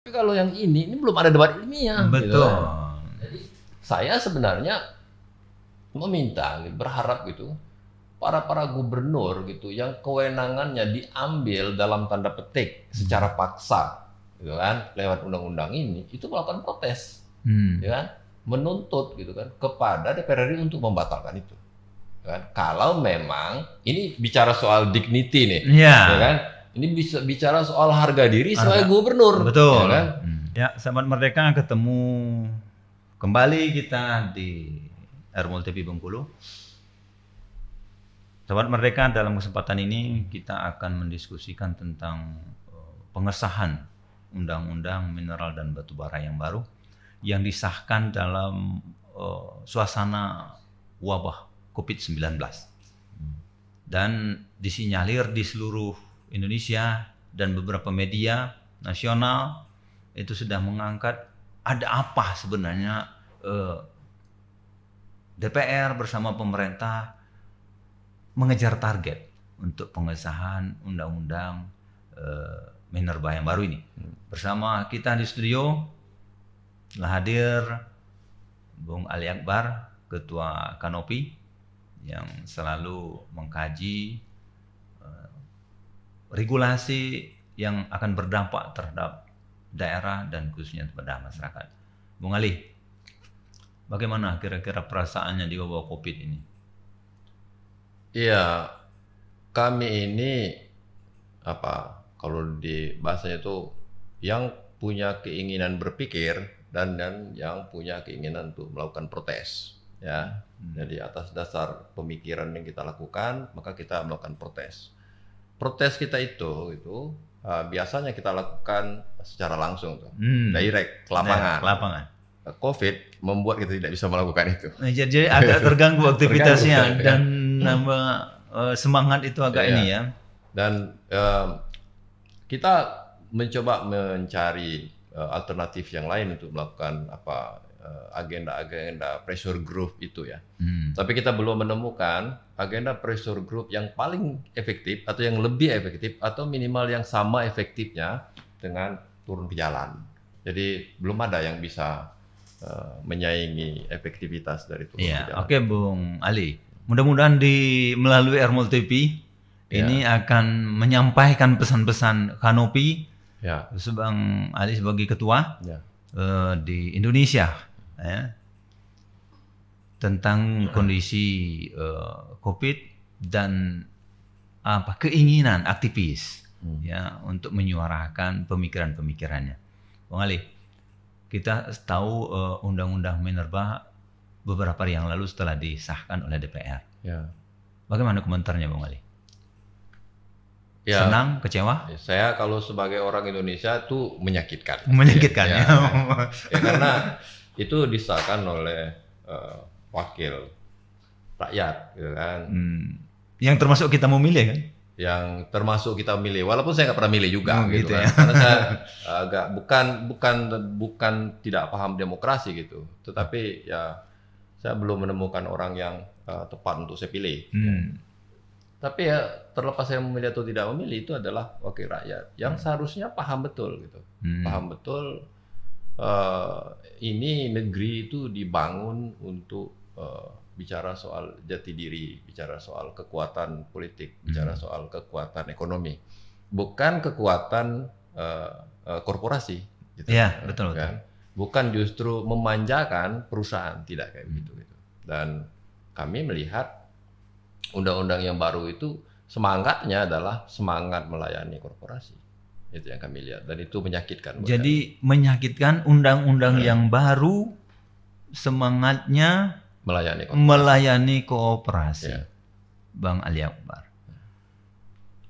Tapi kalau yang ini belum ada debat ilmiah. Betul. Gitu. Jadi saya sebenarnya meminta, berharap gitu, para gubernur gitu, yang kewenangannya diambil dalam tanda petik secara paksa, gitu kan, lewat undang-undang ini, itu melakukan protes, ya kan, menuntut gitu kan kepada DPR RI untuk membatalkan itu. Kan? Kalau memang ini bicara soal dignity nih, ya kan? Ini bisa bicara soal harga diri sebagai gubernur. Betul. Ya, kan? Ya, Sahabat Merdeka, ketemu kembali kita di Airmul TV Bengkulu. Sahabat Merdeka, dalam kesempatan ini kita akan mendiskusikan tentang pengesahan Undang-Undang Mineral dan Batubara yang baru yang disahkan dalam suasana wabah COVID-19 dan disinyalir di seluruh Indonesia dan beberapa media nasional itu sudah mengangkat ada apa sebenarnya DPR bersama pemerintah mengejar target untuk pengesahan undang-undang minerba yang baru ini. Bersama kita di studio telah hadir Bung Ali Akbar, Ketua Kanopi, yang selalu mengkaji regulasi yang akan berdampak terhadap daerah dan khususnya kepada masyarakat. Bung Ali, bagaimana kira-kira perasaannya di wabah COVID ini? Iya, kami ini kalau di bahasanya itu yang punya keinginan berpikir dan yang punya keinginan untuk melakukan protes, ya. Jadi atas dasar pemikiran yang kita lakukan, maka kita melakukan protes. Protes kita itu biasanya kita lakukan secara langsung tuh, direct ke lapangan. COVID membuat kita tidak bisa melakukan itu. Jadi agak terganggu aktivitasnya dan nambah semangat itu agak ini ya. Dan kita mencoba mencari alternatif yang lain untuk melakukan agenda-agenda pressure group itu ya. Tapi kita belum menemukan agenda pressure group yang paling efektif atau yang lebih efektif atau minimal yang sama efektifnya dengan turun ke jalan. Jadi belum ada yang bisa menyaingi efektivitas dari turun ke jalan. Oke, Bung Ali. Mudah-mudahan melalui Airmul TV ini akan menyampaikan pesan-pesan Kanopi, Bang Ali sebagai ketua di Indonesia, tentang kondisi COVID dan keinginan aktivis untuk menyuarakan pemikiran-pemikirannya. Bang Ali, kita tahu Undang-Undang Minerba beberapa hari yang lalu setelah disahkan oleh DPR. Bagaimana komentarnya, Bang Ali? Senang, kecewa? Saya kalau sebagai orang Indonesia itu menyakitkan. Menyakitkan ya. Karena itu disahkan oleh wakil rakyat, gitu kan. Yang termasuk kita memilih kan? Yang termasuk kita milih, walaupun saya nggak pernah milih juga, gitu kan. Karena saya agak bukan tidak paham demokrasi gitu, tetapi ya saya belum menemukan orang yang tepat untuk saya pilih. Tapi ya terlepas saya memilih atau tidak memilih, itu adalah wakil rakyat yang seharusnya paham betul gitu, paham betul ini negeri itu dibangun untuk bicara soal jati diri, bicara soal kekuatan politik, bicara soal kekuatan ekonomi, bukan kekuatan korporasi. Gitu, betul. Kan? Bukan justru memanjakan perusahaan, tidak kayak begitu. Dan kami melihat undang-undang yang baru itu semangatnya adalah semangat melayani korporasi. Itu yang kami lihat, dan itu menyakitkan. Jadi menyakitkan undang-undang yang baru semangatnya melayani kooperasi. Bang Ali Akbar.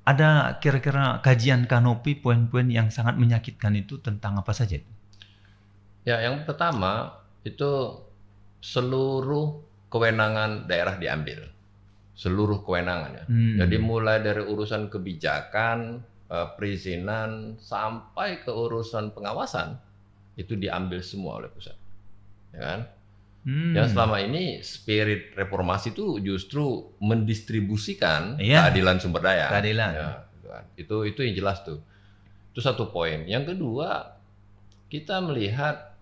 Ada kira-kira kajian Kanopi poin-poin yang sangat menyakitkan itu tentang apa saja? Ya, yang pertama itu seluruh kewenangan daerah diambil. Seluruh kewenangannya. Jadi mulai dari urusan kebijakan, perizinan, sampai ke urusan pengawasan itu diambil semua oleh pusat. Ya kan? Yang selama ini spirit reformasi itu justru mendistribusikan keadilan sumber daya. Keadilan. Ya, itu yang jelas tuh. Itu satu poin. Yang kedua, kita melihat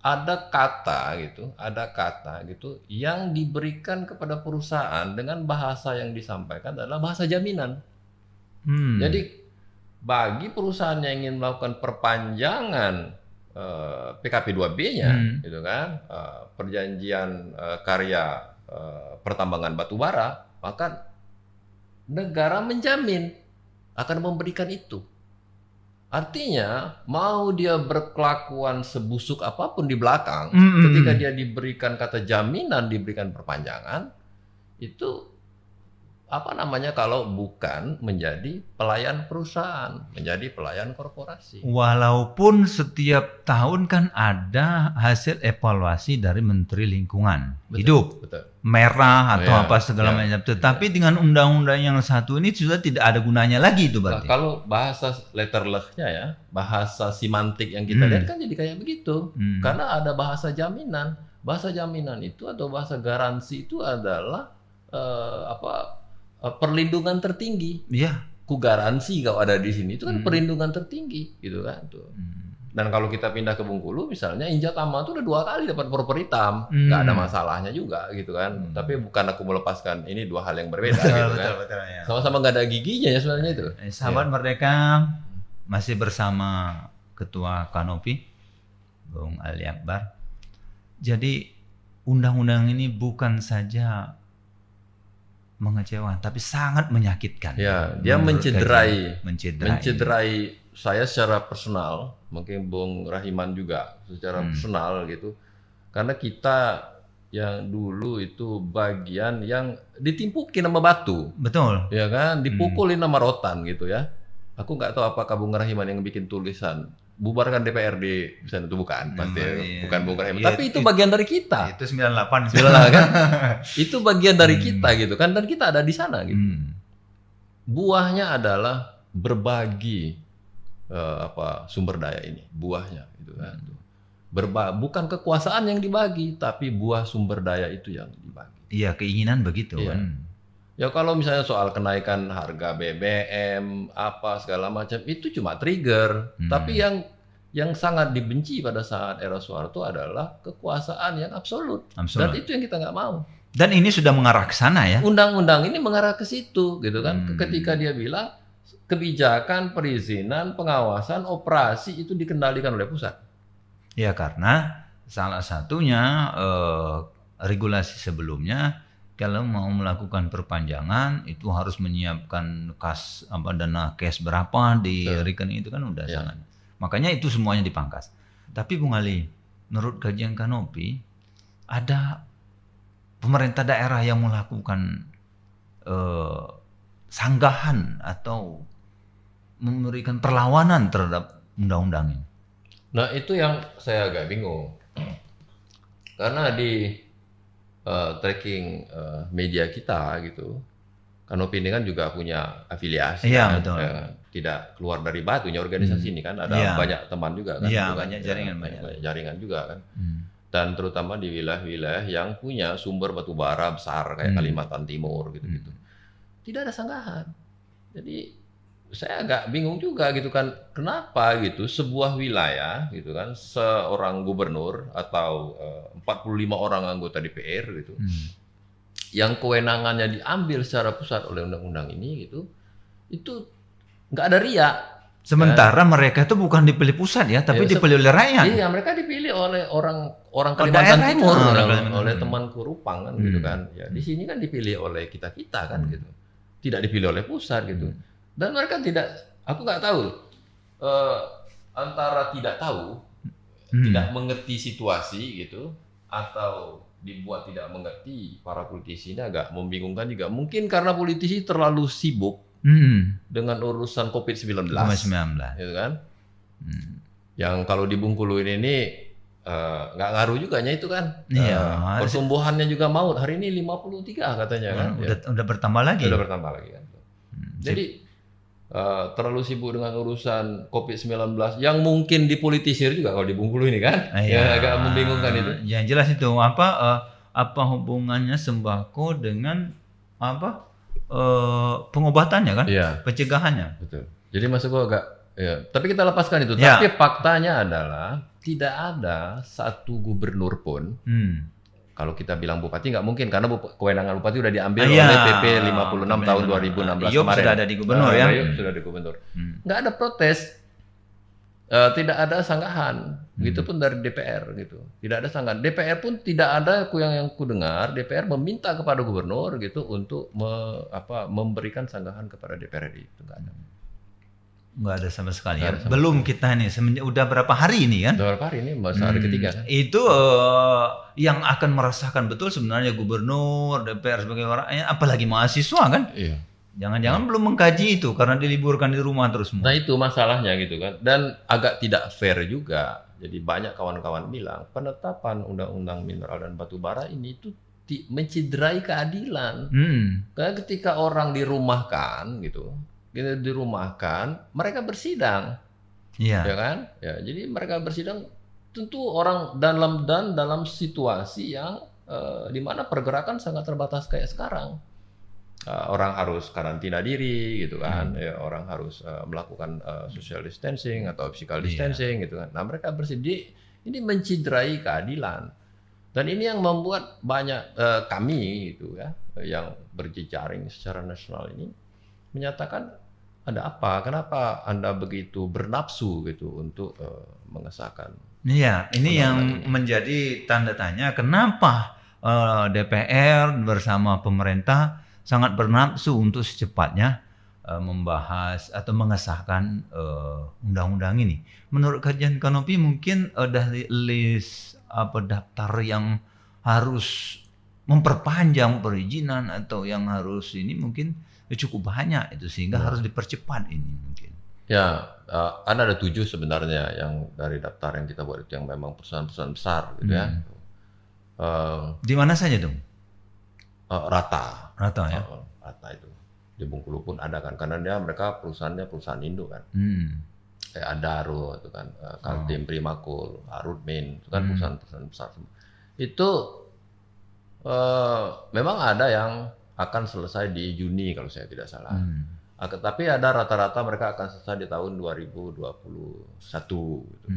ada kata gitu yang diberikan kepada perusahaan dengan bahasa yang disampaikan adalah bahasa jaminan. Jadi bagi perusahaan yang ingin melakukan perpanjangan PKP 2B-nya, gitu kan, perjanjian karya pertambangan batubara, maka negara menjamin akan memberikan itu. Artinya, mau dia berkelakuan sebusuk apapun di belakang, ketika dia diberikan kata jaminan, diberikan perpanjangan, itu kalau bukan menjadi pelayan perusahaan, menjadi pelayan korporasi. Walaupun setiap tahun kan ada hasil evaluasi dari Menteri Lingkungan Hidup, merah atau apa segala macam. Tetapi dengan undang-undang yang satu ini sudah tidak ada gunanya lagi itu berarti. Kalau bahasa letterless-nya ya, bahasa simantik yang kita lihat kan jadi kayak begitu. Karena ada bahasa jaminan. Bahasa jaminan itu atau bahasa garansi itu adalah perlindungan tertinggi. Iya. Ku garansi kau ada di sini itu kan perlindungan tertinggi gitu kan tuh. Dan kalau kita pindah ke Bengkulu misalnya Injatama itu udah 2 kali dapat propor hitam, nggak ada masalahnya juga gitu kan. Tapi bukan aku melepaskan, ini 2 hal yang berbeda gitu kan. Betul, ya. Sama-sama nggak ada giginya ya sebenarnya itu. Sahabat Merdeka masih bersama Ketua Kanopi, Bung Ali Akbar. Jadi undang-undang ini bukan saja mengecewakan, tapi sangat menyakitkan. Ya, dia mencederai saya secara personal, mungkin Bung Rahiman juga secara personal gitu. Karena kita yang dulu itu bagian yang ditimpukin sama batu. Betul. Ya kan, dipukulin sama rotan gitu ya. Aku nggak tahu apakah Bung Rahiman yang bikin tulisan bubarkan DPRD misalnya, itu bukan, pasti bukan Bung Rahiman. Tapi itu bagian dari kita. Itu 98 kan? Itu bagian dari kita gitu kan, dan kita ada di sana gitu. Buahnya adalah berbagi sumber daya ini, buahnya gitu kan. Bukan kekuasaan yang dibagi, tapi buah sumber daya itu yang dibagi. Iya, keinginan begitu kan. Ya kalau misalnya soal kenaikan harga BBM apa segala macam itu cuma trigger, tapi yang sangat dibenci pada saat era Soeharto adalah kekuasaan yang absolut. Dan itu yang kita nggak mau. Dan ini sudah mengarah ke sana ya. Undang-undang ini mengarah ke situ gitu kan. Ketika dia bilang kebijakan, perizinan, pengawasan, operasi itu dikendalikan oleh pusat. Ya karena salah satunya regulasi sebelumnya kalau mau melakukan perpanjangan itu harus menyiapkan dana cash berapa di rekening itu kan udah sangat. Makanya itu semuanya dipangkas. Tapi Bung Ali, menurut kajian Kanopi ada pemerintah daerah yang melakukan sanggahan atau memberikan perlawanan terhadap undang-undang ini. Nah itu yang saya agak bingung. Karena di tracking media kita gitu, Kanopi ini kan juga punya afiliasi, iya, kan? betul. Tidak keluar dari batunya organisasi ini kan, ada banyak teman juga kan, banyak jaringan, banyak jaringan juga kan, dan terutama di wilayah-wilayah yang punya sumber batu bara besar kayak Kalimantan Timur gitu-gitu, tidak ada sanggahan. Jadi saya agak bingung juga gitu kan, kenapa gitu sebuah wilayah gitu kan, seorang gubernur atau 45 orang anggota DPR gitu, yang kewenangannya diambil secara pusat oleh undang-undang ini gitu, itu nggak ada riak. Sementara mereka itu bukan dipilih pusat ya, tapi dipilih oleh rakyat. Iya, mereka dipilih oleh orang Kalimantan Timur, oleh teman Kurupang kan gitu kan. Ya di sini kan dipilih oleh kita kan gitu, tidak dipilih oleh pusat gitu. Dan mereka aku nggak tahu, antara tidak tahu, tidak mengerti situasi gitu, atau dibuat tidak mengerti. Para politisi ini agak membingungkan juga. Mungkin karena politisi terlalu sibuk dengan urusan COVID-19, gitu kan. Yang kalau di Bengkulu ini nggak ngaruh juga itu kan. Pertumbuhannya juga maut. Hari ini 53 katanya kan. Udah bertambah lagi. Udah bertambah lagi kan. Jadi terlalu sibuk dengan urusan COVID-19 yang mungkin dipolitisir juga kalau di Bengkulu ini kan. Ya agak membingungkan itu. Yang jelas itu apa hubungannya sembako dengan pengobatannya kan? Pencegahannya. Betul. Jadi maksud gua Ya, tapi kita lepaskan itu. Ya. Tapi faktanya adalah tidak ada satu gubernur pun. Kalau kita bilang bupati nggak mungkin karena kewenangan bupati udah diambil oleh PP 56 tahun 2016 Iop kemarin. sudah ada di gubernur ya. Iop sudah di gubernur. Nggak ada protes. Tidak ada sanggahan, begitupun dari DPR gitu. Tidak ada sanggahan. DPR pun tidak ada yang ku dengar. DPR meminta kepada gubernur gitu untuk memberikan sanggahan kepada DPRD itu nggak ada. Nggak ada sama sekali ya. Belum kita nih udah berapa hari ini kan? Berapa hari ini? Masa hari ketiga kan? Itu yang akan merasakan betul sebenarnya gubernur, DPR sebagai orangnya, apalagi mahasiswa kan? Iya. Jangan-jangan belum mengkaji itu karena diliburkan di rumah terus semua. Nah itu masalahnya gitu kan. Dan agak tidak fair juga. Jadi banyak kawan-kawan bilang penetapan undang-undang mineral dan batu bara ini itu menciderai keadilan. Karena ketika orang dirumahkan gitu, mereka bersidang. Iya. Ya kan? Ya, jadi mereka bersidang tentu orang dalam situasi yang di mana pergerakan sangat terbatas kayak sekarang. Orang harus karantina diri gitu kan, ya, orang harus melakukan social distancing atau physical distancing gitu kan. Nah mereka bersedih, ini menciderai keadilan dan ini yang membuat banyak kami gitu ya, yang berjejaring secara nasional ini menyatakan ada apa, kenapa Anda begitu bernafsu gitu untuk mengesahkan. Iya, ini yang menjadi tanda tanya kenapa DPR bersama pemerintah sangat bernafsu untuk secepatnya membahas atau mengesahkan undang-undang ini. Menurut kajian Kanopi mungkin dari list daftar yang harus memperpanjang perizinan atau yang harus ini mungkin cukup banyak itu sehingga harus dipercepat ini mungkin. Ya, ada 7 sebenarnya yang dari daftar yang kita buat itu yang memang perusahaan-perusahaan besar gitu ya. Di mana saja dong? Rata ya. Rata itu di Bengkulu pun ada kan karena mereka perusahaannya perusahaan induk kan. Kayak Adaro itu kan, Kaltim, Primakul, Arutmin itu kan perusahaan-perusahaan besar semua. Itu memang ada yang akan selesai di Juni kalau saya tidak salah. Tapi ada rata-rata mereka akan selesai di tahun 2021 gitu.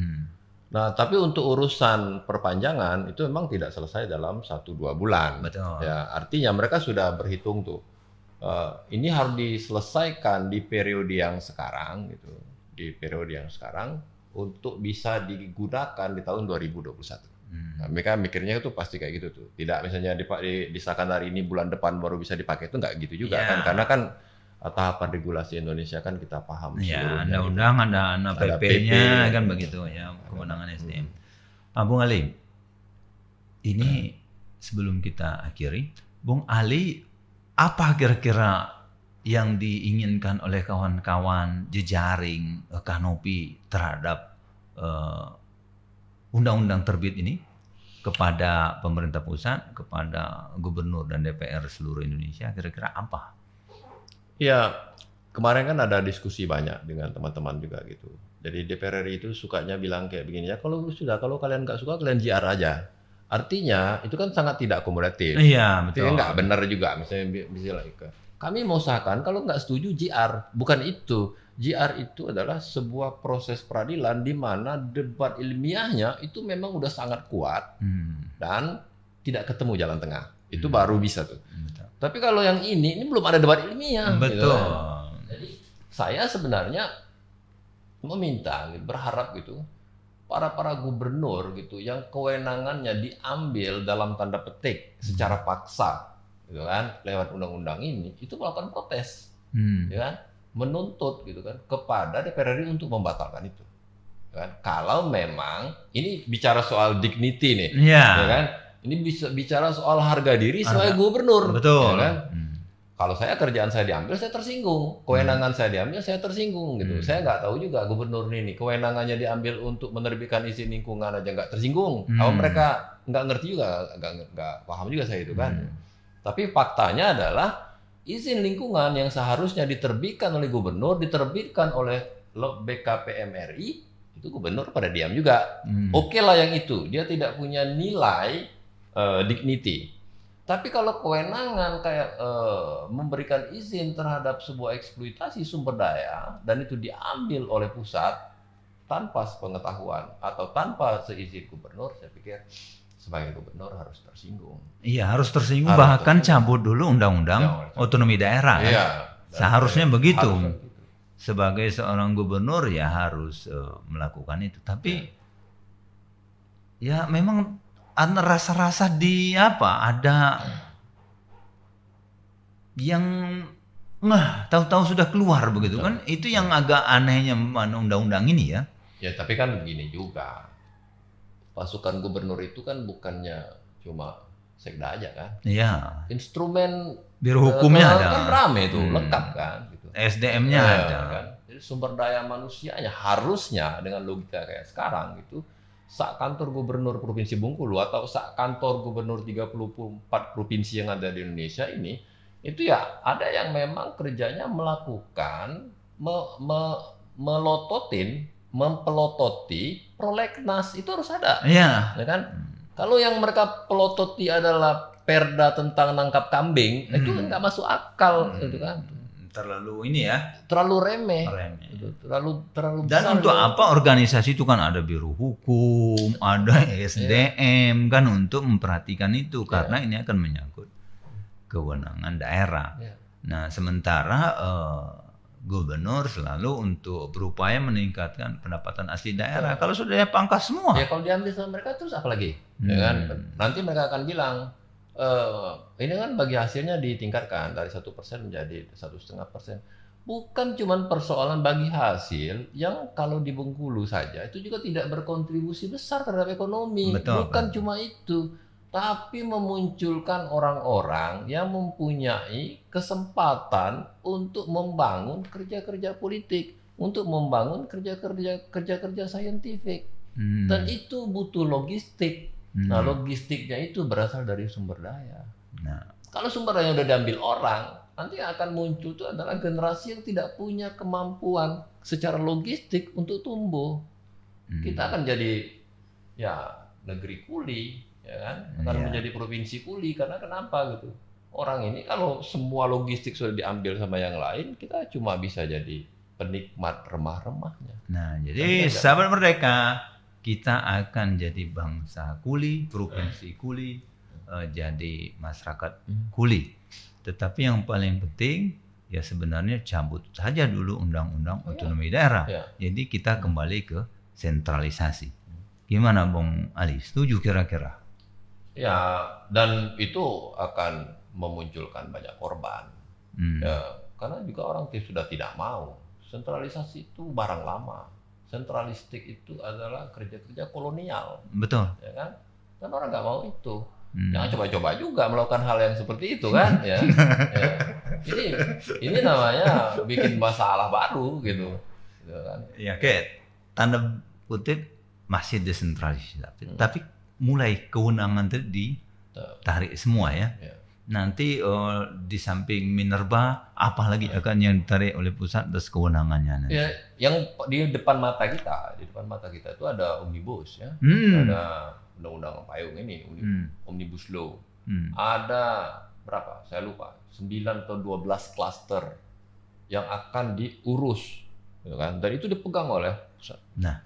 Nah, tapi untuk urusan perpanjangan itu memang tidak selesai dalam 1-2 bulan. Betul. Ya, artinya mereka sudah berhitung tuh. Ini harus diselesaikan di periode yang sekarang gitu. Di periode yang sekarang untuk bisa digunakan di tahun 2021. Nah, mereka mikirnya itu pasti kayak gitu tuh. Tidak misalnya disahkan hari ini bulan depan baru bisa dipakai, itu nggak gitu juga kan. Karena kan tahapan regulasi Indonesia kan kita paham ya, undang-undang ada PP-nya kan begitu ya, kewenangan SDM. Bung Ali, ini sebelum kita akhiri, Bung Ali, apa kira-kira yang diinginkan oleh kawan-kawan jejaring Kanopi terhadap undang-undang terbit ini kepada pemerintah pusat, kepada gubernur dan DPR seluruh Indonesia, kira-kira apa? Ya, kemarin kan ada diskusi banyak dengan teman-teman juga gitu. Jadi DPR RI itu sukanya bilang kayak begini ya, kalau kalian nggak suka kalian JR aja. Artinya itu kan sangat tidak akomodatif. Iya, betul. Itu nggak benar juga. Misalnya kami mau sahkan kalau nggak setuju JR, bukan itu. JR itu adalah sebuah proses peradilan di mana debat ilmiahnya itu memang udah sangat kuat dan tidak ketemu jalan tengah. Itu baru bisa tuh. Tapi kalau yang ini belum ada debat ilmiah. Betul. Gitu. Jadi saya sebenarnya meminta, berharap gitu, para gubernur gitu, yang kewenangannya diambil dalam tanda petik secara paksa, gitu kan, lewat undang-undang ini, itu melakukan protes, ya kan, menuntut gitu kan kepada DPR RI untuk membatalkan itu. Kan? Kalau memang ini bicara soal dignity nih, ya kan? Ini bisa bicara soal harga diri sebagai gubernur. Betul. Ya kan? Kalau kerjaan saya diambil, saya tersinggung. Kewenangan saya diambil, saya tersinggung gitu. Saya nggak tahu juga gubernur ini kewenangannya diambil untuk menerbitkan izin lingkungan aja nggak tersinggung. Kalau mereka nggak ngerti juga, nggak paham juga saya itu kan. Tapi faktanya adalah izin lingkungan yang seharusnya diterbitkan oleh gubernur, diterbitkan oleh BKPM RI, itu gubernur pada diam juga. Oke lah yang itu, dia tidak punya nilai dignity. Tapi kalau kewenangan kayak memberikan izin terhadap sebuah eksploitasi sumber daya dan itu diambil oleh pusat tanpa sepengetahuan atau tanpa seizin gubernur, saya pikir sebagai gubernur harus tersinggung. Iya, harus tersinggung, Harus bahkan tersinggung. cabut dulu undang-undang otonomi daerah. Kan? Iya. Seharusnya begitu. Harusnya begitu. Sebagai seorang gubernur ya harus melakukan itu. Tapi ya memang ada rasa-rasa di apa? Ada yang tahu-tahu sudah keluar begitu kan? Itu yang agak anehnya undang-undang ini ya. Ya, tapi kan begini juga. Pasukan gubernur itu kan bukannya cuma sekda aja kan. Iya. Instrumen Biro hukumnya ada. kan rame tuh, lengkap kan gitu. SDM-nya Ya, ada. kan. Jadi sumber daya manusianya harusnya dengan logika kayak sekarang gitu, sak kantor gubernur Provinsi Bengkulu atau sak kantor gubernur 34 provinsi yang ada di Indonesia ini, itu ya ada yang memang kerjanya melakukan mempelototi prolegnas, itu harus ada. Iya. Ya kan? Kalau yang mereka pelototi adalah perda tentang nangkap kambing, itu kan nggak masuk akal, gitu kan? Terlalu ini ya. Terlalu remeh. Gitu. Terlalu Dan besar. untuk apa organisasi itu kan ada biro hukum, ada SDM kan untuk memperhatikan itu karena ini akan menyangkut kewenangan daerah. Nah, sementara gubernur selalu untuk berupaya meningkatkan pendapatan asli daerah. Kalau sudah dia pangkas semua. Ya kalau diambil sama mereka terus apa lagi? Ya kan? Nanti mereka akan bilang ini kan bagi hasilnya ditingkatkan dari 1% menjadi 1,5%. Bukan cuma persoalan bagi hasil yang kalau di Bengkulu saja itu juga tidak berkontribusi besar terhadap ekonomi. Betul, Bukan cuma itu, tapi memunculkan orang-orang yang mempunyai kesempatan untuk membangun kerja-kerja politik, untuk membangun kerja-kerja saintifik. Dan itu butuh logistik. Nah, logistiknya itu berasal dari sumber daya. Nah, kalau sumber daya udah diambil orang, nanti akan muncul itu adalah generasi yang tidak punya kemampuan secara logistik untuk tumbuh. Kita akan jadi ya negeri kuli, ya kan? Akan menjadi provinsi kuli karena kenapa gitu? Orang ini kalau semua logistik sudah diambil sama yang lain, kita cuma bisa jadi penikmat remah-remahnya. Nah, jadi sahabat Merdeka, kita akan jadi bangsa kuli, provinsi kuli, jadi masyarakat kuli. Tetapi yang paling penting ya sebenarnya cabut saja dulu undang-undang otonomi daerah. Jadi kita kembali ke sentralisasi. Gimana Bung Ali? Setuju kira-kira? Ya, dan itu akan memunculkan banyak korban. Ya, karena juga orang sudah tidak mau. Sentralisasi itu barang lama. Sentralistik itu adalah kerja-kerja kolonial. Betul. Ya kan? Dan orang nggak mau itu. Jangan coba-coba juga melakukan hal yang seperti itu kan? Ya. Ini namanya bikin masalah baru gitu. Kan? Ya, tanda kutip masih desentralisasi. Tapi mulai kewenangan tadi ditarik semua ya. Nanti di samping Minerba, apalagi akan yang ditarik oleh pusat atas kewenangannya. Nanti. Ya, yang di depan mata kita itu ada omnibus ya, ada undang-undang payung ini, omnibus law. Ada berapa? Saya lupa. 9 atau 12 klaster yang akan diurus, gitu kan? Dan itu dipegang oleh pusat. Nah,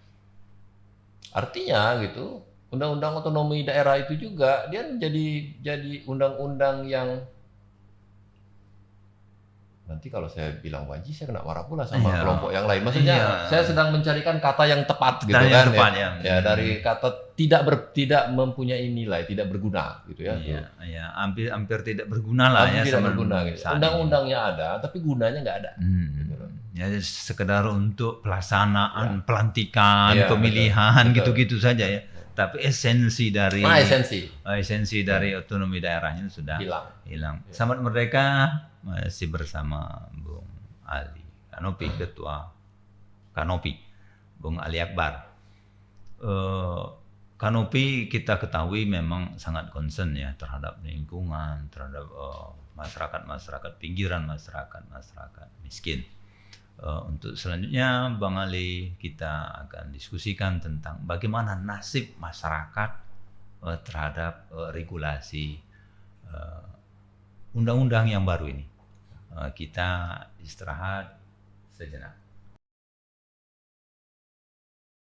artinya gitu. Undang-undang otonomi daerah itu juga dia jadi undang-undang yang nanti kalau saya bilang wajib saya kena marah pula sama kelompok yang lain. Maksudnya saya sedang mencarikan kata yang tepat gitu kan ya. Dari kata tidak mempunyai nilai, tidak berguna gitu ya. Iya, hampir tidak berguna lah ya. Tidak berguna gitu. Undang-undangnya ada tapi gunanya nggak ada. Gitu. Ya sekedar untuk pelaksanaan pelantikan, pemilihan gitu-gitu saja ya. Tapi esensi dari otonomi daerahnya sudah hilang. Sahabat Merdeka masih bersama Bung Ali Kanopi, Ketua Kanopi, Bung Ali Akbar. Kanopi kita ketahui memang sangat concern ya terhadap lingkungan, terhadap masyarakat pinggiran, masyarakat miskin. Untuk selanjutnya Bang Ali kita akan diskusikan tentang bagaimana nasib masyarakat terhadap regulasi undang-undang yang baru ini. Kita istirahat sejenak.